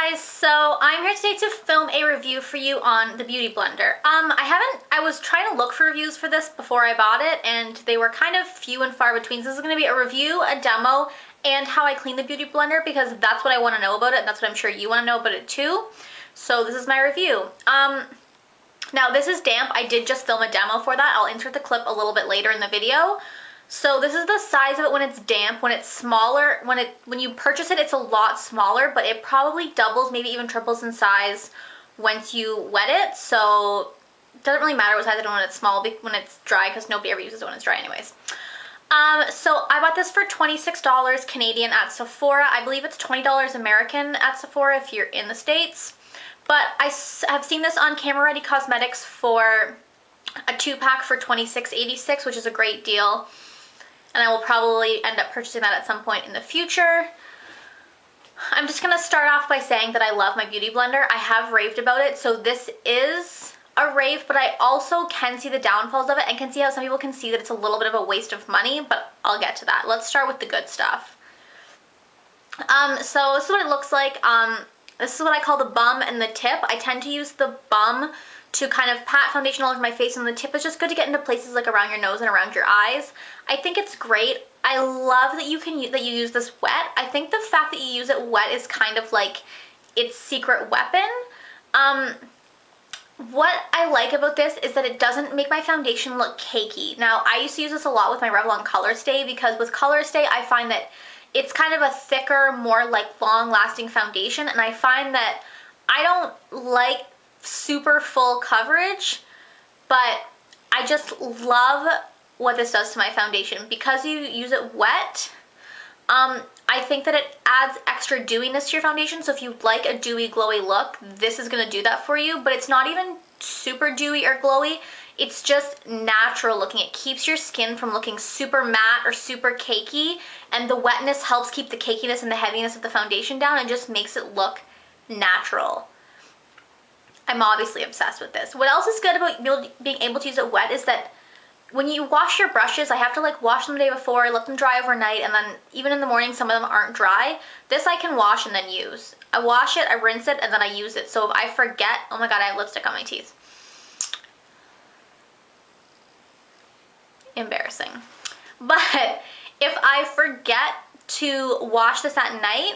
guys, so I'm here today to film a review for you on the Beauty Blender. I was trying to look for reviews for this before I bought it and they were kind of few and far between. So this is going to be a review, a demo, and how I clean the Beauty Blender because that's what I want to know about it and that's what I'm sure you want to know about it too. So this is my review. Now this is damp. I did just film a demo for that. I'll insert the clip a little bit later in the video. So this is the size of it when it's damp. When it's smaller, when you purchase it, it's a lot smaller, but it probably doubles, maybe even triples in size once you wet it. So it doesn't really matter what size it is when it's small, when it's dry, because nobody ever uses it when it's dry anyways. So I bought this for $26 Canadian at Sephora. I believe it's $20 American at Sephora if you're in the States. But I have seen this on Camera Ready Cosmetics for a 2-pack for $26.86, which is a great deal. And I will probably end up purchasing that at some point in the future. I'm just going to start off by saying that I love my Beauty Blender. I have raved about it, so this is a rave, but I also can see the downfalls of it and can see how some people can see that it's a little bit of a waste of money, but I'll get to that. Let's start with the good stuff. So this is what it looks like. This is what I call the bum and the tip. I tend to use the bum to kind of pat foundation all over my face, and the tip is just good to get into places like around your nose and around your eyes. I think it's great. I love that you use this wet. I think the fact that you use it wet is kind of like its secret weapon. What I like about this is that it doesn't make my foundation look cakey. Now, I used to use this a lot with my Revlon Color Stay because with Color Stay, I find that it's kind of a thicker, more like long-lasting foundation, and I find that I don't like super full coverage, but I just love what this does to my foundation. Because you use it wet, I think that it adds extra dewiness to your foundation, so if you like a dewy, glowy look, this is going to do that for you, but it's not even super dewy or glowy. It's just natural looking. It keeps your skin from looking super matte or super cakey, and the wetness helps keep the cakiness and the heaviness of the foundation down and just makes it look natural. I'm obviously obsessed with this. What else is good about being able to use it wet is that when you wash your brushes, I have to like wash them the day before, let them dry overnight, and then even in the morning some of them aren't dry. This I can wash and then use. I wash it, I rinse it, and then I use it. So if I forget, oh my god, I have lipstick on my teeth. Embarrassing. But if I forget to wash this at night,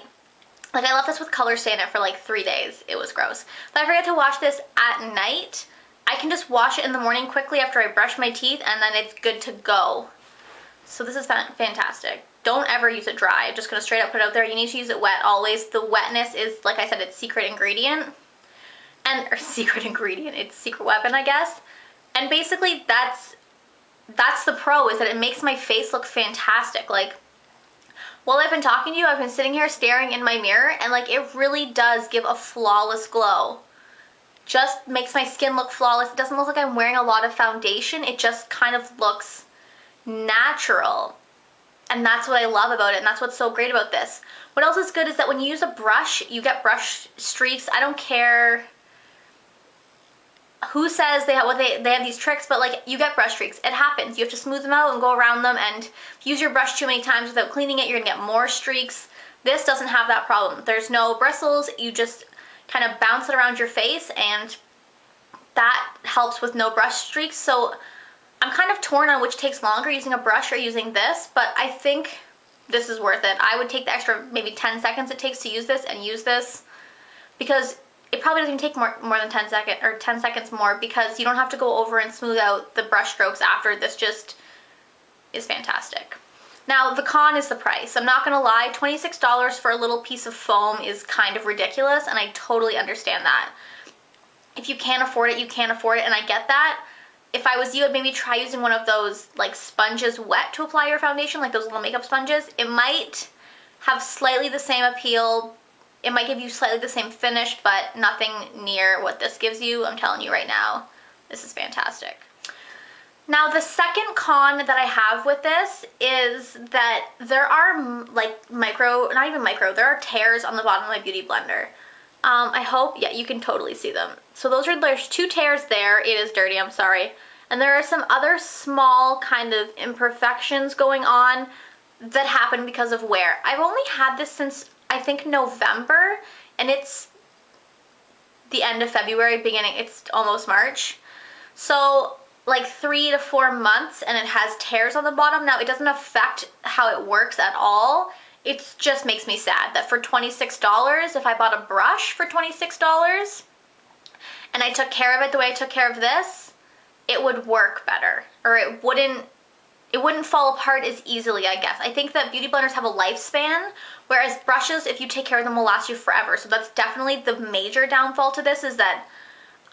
like I left this with Color Stay in it for like 3 days. It was gross. If I forget to wash this at night, I can just wash it in the morning quickly after I brush my teeth, and then it's good to go. So this is fantastic. Don't ever use it dry. I'm just going to straight up put it out there. You need to use it wet always. The wetness is, like I said, its secret ingredient. Or secret ingredient. It's secret weapon, I guess. And basically that's the pro, is that it makes my face look fantastic. Like, while I've been talking to you, I've been sitting here staring in my mirror, and like it really does give a flawless glow. Just makes my skin look flawless. It doesn't look like I'm wearing a lot of foundation. It just kind of looks natural. And that's what I love about it, and that's what's so great about this. What else is good is that when you use a brush, you get brush streaks. I don't care who says they have these tricks, but like you get brush streaks. It happens. You have to smooth them out and go around them, and if you use your brush too many times without cleaning it, you're gonna get more streaks. This doesn't have that problem. There's no bristles. You just kind of bounce it around your face, and that helps with no brush streaks. So I'm kind of torn on which takes longer, using a brush or using this, but I think this is worth it. I would take the extra maybe 10 seconds it takes to use this and use this, because it probably doesn't take more than 10 seconds, or 10 seconds more, because you don't have to go over and smooth out the brush strokes after. This just is fantastic. Now, the con is the price. I'm not gonna lie, $26 for a little piece of foam is kind of ridiculous, and I totally understand that. If you can't afford it, you can't afford it, and I get that. If I was you, I'd maybe try using one of those like sponges wet to apply your foundation, like those little makeup sponges. It might have slightly the same appeal. It might give you slightly the same finish, but nothing near what this gives you. I'm telling you right now, this is fantastic. Now, the second con that I have with this is that there are like not even micro, there are tears on the bottom of my Beauty Blender. I hope, yeah, you can totally see them. So there's 2 tears there. It is dirty, I'm sorry. And there are some other small kind of imperfections going on that happen because of wear. I've only had this since I think November, and it's the end of February, it's almost March. So like 3 to 4 months, and it has tears on the bottom. Now, it doesn't affect how it works at all. It just makes me sad that for $26, if I bought a brush for $26 and I took care of it the way I took care of this, it would work better, or it wouldn't fall apart as easily, I guess. I think that beauty blenders have a lifespan, whereas brushes, if you take care of them, will last you forever. So that's definitely the major downfall to this, is that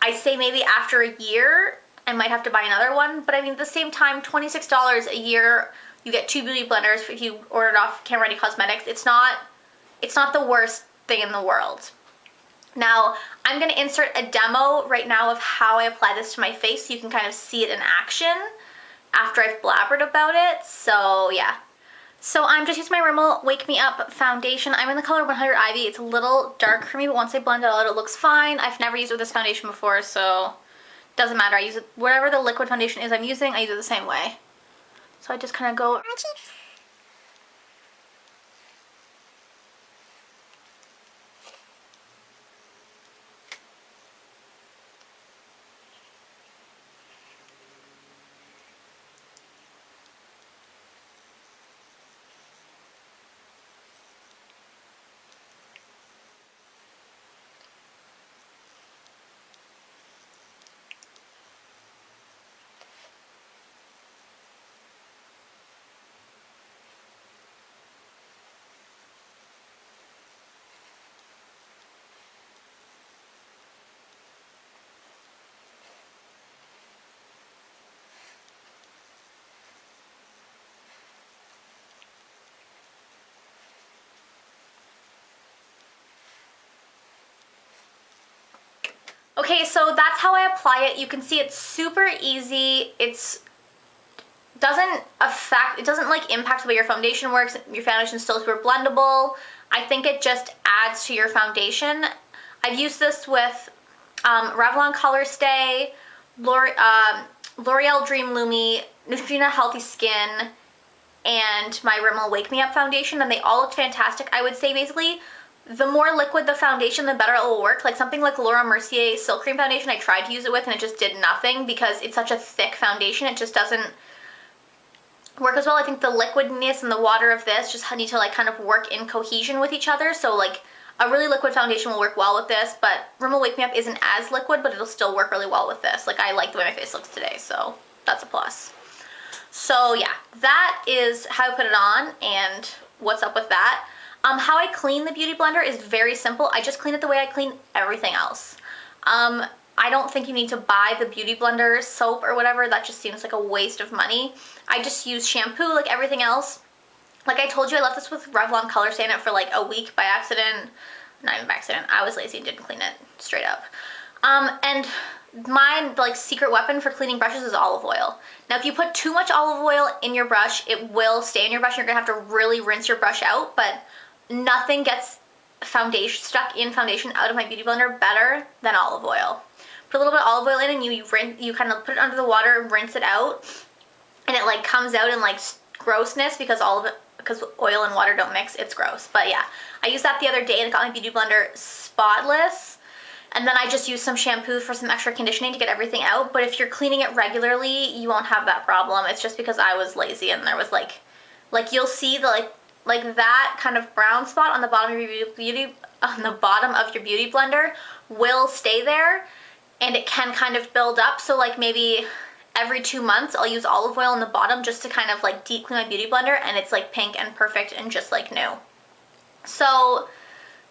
I say maybe after a year, I might have to buy another one. But I mean, at the same time, $26 a year, you get 2 beauty blenders if you order it off Camera Ready Cosmetics. It's not the worst thing in the world. Now, I'm gonna insert a demo right now of how I apply this to my face so you can kind of see it in action after I've blabbered about it. So yeah. So I'm just using my Rimmel Wake Me Up foundation. I'm in the color 100 Ivy. It's a little dark for me, but once I blend it out, it looks fine. I've never used it with this foundation before, so it doesn't matter. I use it, whatever the liquid foundation is I'm using, I use it the same way. So I just kind of go on my cheeks. Okay, so that's how I apply it. You can see it's super easy. It doesn't like impact the way your foundation works. Your foundation's still super blendable. I think it just adds to your foundation. I've used this with Revlon Color Stay, L'Oreal Dream Lumi, Neutrogena Healthy Skin, and my Rimmel Wake Me Up foundation, and they all looked fantastic. I would say basically the more liquid the foundation, the better it will work. Like something like Laura Mercier Silk Cream Foundation, I tried to use it with and it just did nothing because it's such a thick foundation. It just doesn't work as well. I think the liquidness and the water of this just need to like kind of work in cohesion with each other. So like a really liquid foundation will work well with this, but Rimmel Wake Me Up isn't as liquid, but it'll still work really well with this. Like I like the way my face looks today, so that's a plus. So yeah, that is how I put it on and what's up with that. How I clean the Beauty Blender is very simple. I just clean it the way I clean everything else. I don't think you need to buy the Beauty Blender soap or whatever. That just seems like a waste of money. I just use shampoo like everything else. Like I told you, I left this with Revlon Color Stay in it for like a week by accident. Not even by accident. I was lazy and didn't clean it straight up. And my like secret weapon for cleaning brushes is olive oil. Now if you put too much olive oil in your brush, it will stay in your brush. You're gonna have to really rinse your brush out, but nothing gets stuck in foundation out of my Beauty Blender better than olive oil. Put a little bit of olive oil in and you kind of put it under the water, rinse it out, and it like comes out in like grossness because oil and water don't mix. It's gross. But yeah, I used that the other day and it got my Beauty Blender spotless. And then I just used some shampoo for some extra conditioning to get everything out. But if you're cleaning it regularly, you won't have that problem. It's just because I was lazy and there was like you'll see the like that kind of brown spot on the bottom of your Beauty Blender will stay there, and it can kind of build up. So like maybe every 2 months I'll use olive oil on the bottom just to kind of like deep clean my Beauty Blender, and it's like pink and perfect and just like new. So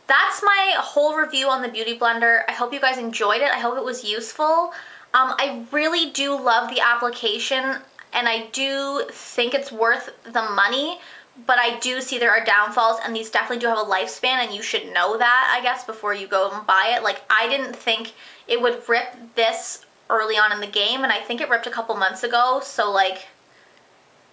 that's my whole review on the Beauty Blender. I hope you guys enjoyed it. I hope it was useful. I really do love the application and I do think it's worth the money, but I do see there are downfalls, and these definitely do have a lifespan, and you should know that, I guess, before you go and buy it. Like, I didn't think it would rip this early on in the game, and I think it ripped a couple months ago, so like,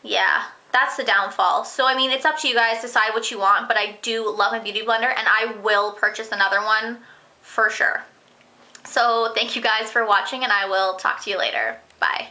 yeah, that's the downfall. So I mean, it's up to you guys, decide what you want, but I do love my Beauty Blender, and I will purchase another one for sure. So thank you guys for watching, and I will talk to you later. Bye.